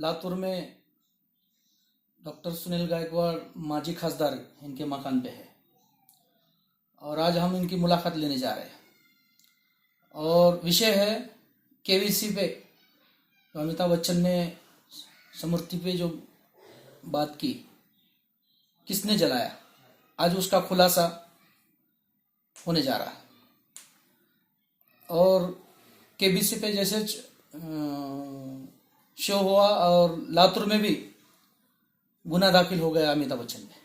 लातूर में डॉक्टर सुनील गायकवाड़ माजी खासदार इनके मकान पे है और आज हम इनकी मुलाकात लेने जा रहे हैं। और विषय है केबीसी पे तो अमिताभ बच्चन ने समूर्ति पे जो बात की, किसने जलाया, आज उसका खुलासा होने जा रहा है। और केबीसी पे जैसे शो हुआ और लातूर में भी गुना दाखिल हो गया अमिताभ बच्चन पे।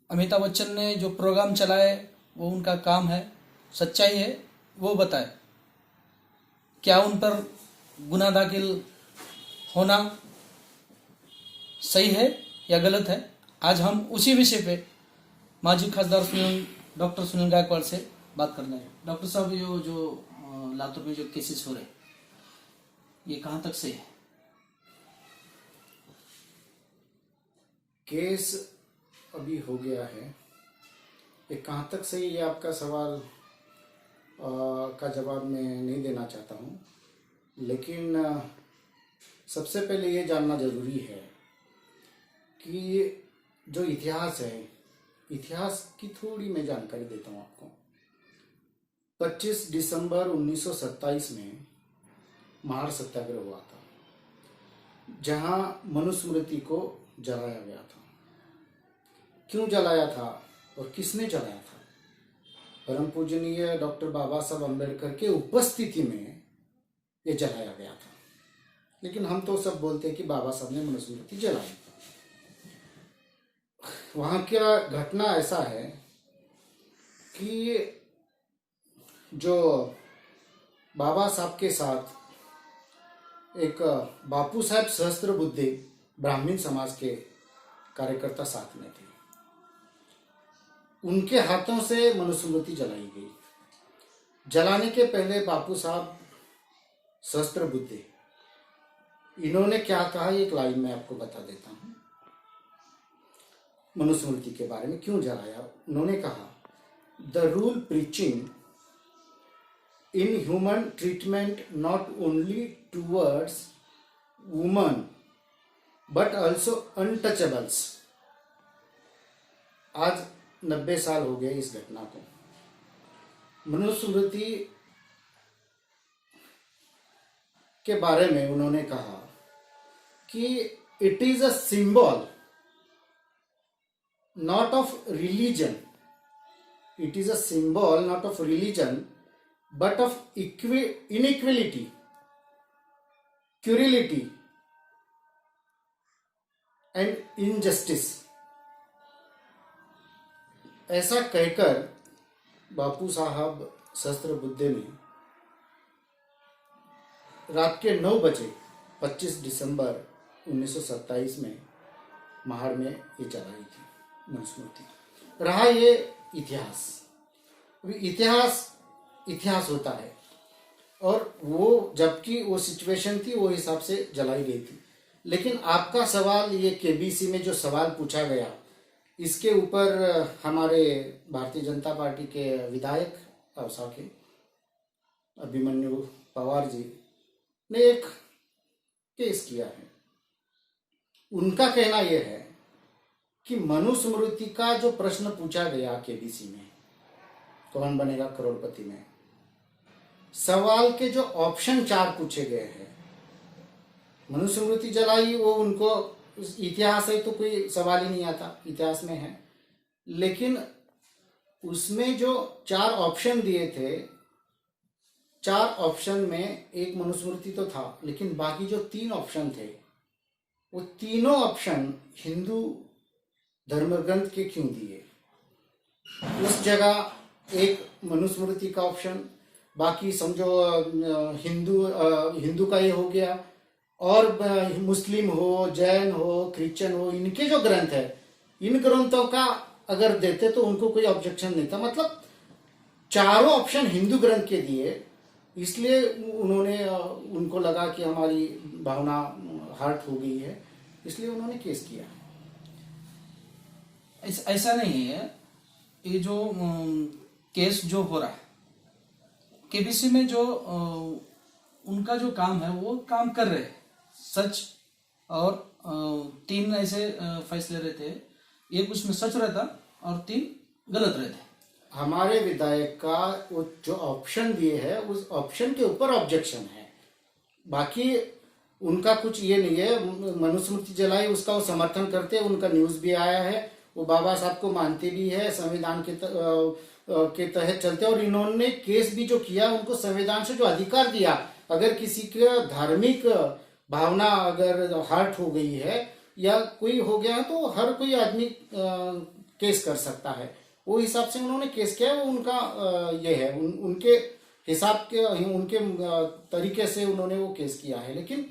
अमिताभ बच्चन ने जो प्रोग्राम चलाए वो उनका काम है, सच्चाई है वो बताए, क्या उन पर गुना दाखिल होना सही है या गलत है। आज हम उसी विषय पे माजी खासदार डॉक्टर सुनील गायकवाड़ से बात करना है। डॉक्टर साहब, ये जो लातूर में जो केसेस हो रहे ये कहाँ तक सही है? केस अभी हो गया है, ये कहाँ तक सही, ये आपका सवाल का जवाब मैं नहीं देना चाहता हूँ। लेकिन सबसे पहले ये जानना ज़रूरी है कि जो इतिहास है, इतिहास की थोड़ी मैं जानकारी देता हूँ आपको। 25 दिसंबर 1927 में महार सत्याग्रह हुआ था, जहाँ मनुस्मृति को जलाया गया था। क्यों जलाया था और किसने जलाया था? परम पूजनीय डॉक्टर बाबा साहब अम्बेडकर के उपस्थिति में ये जलाया गया था। लेकिन हम तो सब बोलते हैं कि बाबा साहब ने मनुस्मृति जलाई। वहाँ का घटना ऐसा है कि जो बाबा साहब के साथ एक बापू साहब सहस्त्रबुद्धे ब्राह्मण समाज के कार्यकर्ता साथ में थे, उनके हाथों से मनुस्मृति जलाई गई। जलाने के पहले बापू साहब सहस्त्रबुद्धे इन्होंने क्या कहा, एक लाइन में आपको बता देता हूं मनुस्मृति के बारे में क्यों जलाया। उन्होंने कहा, the rule preaching in human treatment not only towards woman but also untouchables. आज 90 साल हो गए इस घटना को। मनुस्मृति के बारे में उन्होंने कहा कि it is a symbol not of religion, it is a symbol not of religion but of inequality, cruelty and injustice. ऐसा कहकर बापू साहब सहस्त्रबुद्धे ने रात के 9 बजे 25 दिसंबर 1927 में महाड़ में ये जलाई थी मनुस्मृति। रहा ये इतिहास। अभी इतिहास होता है और वो जबकि वो सिचुएशन थी वो हिसाब से जलाई गई थी। लेकिन आपका सवाल, ये केबीसी में जो सवाल पूछा गया, इसके ऊपर हमारे भारतीय जनता पार्टी के विधायक औसा के अभिमन्यु पवार जी ने एक केस किया है। उनका कहना यह है कि मनुस्मृति का जो प्रश्न पूछा गया केबीसी में, कौन बनेगा करोड़पति में, सवाल के जो ऑप्शन 4 पूछे गए हैं, मनुस्मृति जलाई वो उनको इतिहास है तो कोई सवाल ही नहीं आता, इतिहास में है। लेकिन उसमें जो 4 ऑप्शन दिए थे, 4 ऑप्शन में एक मनुस्मृति तो था, लेकिन बाकी जो 3 ऑप्शन थे वो तीनों ऑप्शन हिंदू धर्मग्रंथ के क्यों दिए? उस जगह एक मनुस्मृति का ऑप्शन, बाकी समझो हिंदू का ये हो गया, और मुस्लिम हो, जैन हो, क्रिश्चियन हो, इनके जो ग्रंथ है, इन ग्रंथों का अगर देते तो उनको कोई ऑब्जेक्शन नहीं था। मतलब चारों ऑप्शन हिंदू ग्रंथ के दिए, इसलिए उनको लगा कि हमारी भावना हर्ट हो गई है, इसलिए उन्होंने केस किया। ऐसा नहीं है। ये जो केस जो हो रहा है केबीसी में, जो उनका जो काम है वो काम कर रहे हैं, सच और 3 ऐसे फैसले रहते हैं, एक उसमें सच रहता और 3 गलत रहते। हमारे विधायक का वो जो ऑप्शन दिए है उस ऑप्शन के ऊपर ऑब्जेक्शन है, बाकी उनका कुछ ये नहीं है। मनुस्मृति जलाई उसका वो समर्थन करते, उनका न्यूज भी आया है, वो बाबा साहब को मानते भी है, संविधान के तहत चलते, और इन्होंने केस भी जो किया उनको संविधान से जो अधिकार दिया, अगर किसी के धार्मिक भावना अगर हर्ट हो गई है या कोई हो गया है तो हर कोई आदमी केस कर सकता है, वो हिसाब से उन्होंने केस किया है। वो उनका ये है, उनके हिसाब के उनके तरीके से उन्होंने वो केस किया है। लेकिन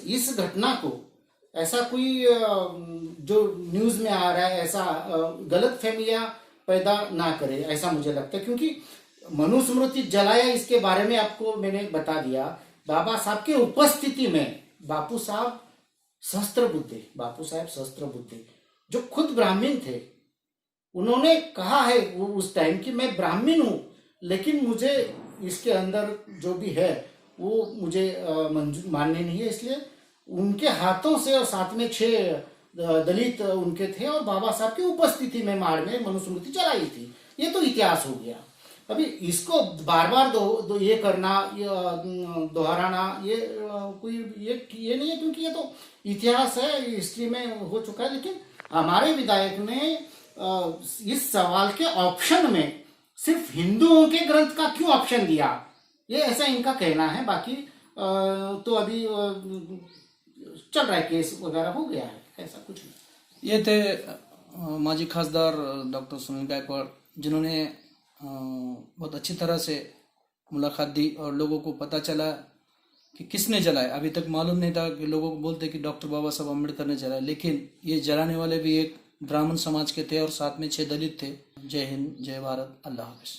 इस घटना को ऐसा कोई जो न्यूज में आ रहा है ऐसा गलत फहमियां पैदा ना करे, ऐसा मुझे लगता है। क्योंकि मनुस्मृति जलाया इसके बारे में आपको मैंने बता दिया, बाबा साहब के उपस्थिति में बापू साहब शस्त्र बुद्धे जो खुद ब्राह्मण थे, उन्होंने कहा है वो उस टाइम कि मैं ब्राह्मण हूं, लेकिन मुझे इसके अंदर जो भी है वो मुझे मान्य नहीं है, इसलिए उनके हाथों से और साथ में 6 दलित उनके थे और बाबा साहब की उपस्थिति में माड़ में मनुस्मृति चलाई थी। ये तो इतिहास हो गया। अभी इसको बार बार ये करना, दोहराना, ये कोई ये नहीं है, क्योंकि ये तो इतिहास है, हिस्ट्री में हो चुका है। लेकिन हमारे विधायक ने इस सवाल के ऑप्शन में सिर्फ हिंदुओं के ग्रंथ का क्यों ऑप्शन दिया, ये ऐसा इनका कहना है। बाकी तो अभी चल रहा है, केस वगैरह हो गया है, ऐसा कुछ नहीं। ये थे माजी खासदार डॉक्टर सुनील गायकवाड़, जिन्होंने बहुत अच्छी तरह से मुलाकात दी और लोगों को पता चला कि किसने जलाया। अभी तक मालूम नहीं था कि लोगों को बोलते कि डॉक्टर बाबा साहब अम्बेडकर ने जलाया, लेकिन ये जलाने वाले भी एक ब्राह्मण समाज के थे और साथ में 6 दलित थे। जय हिंद, जय भारत, अल्लाह हाफिज।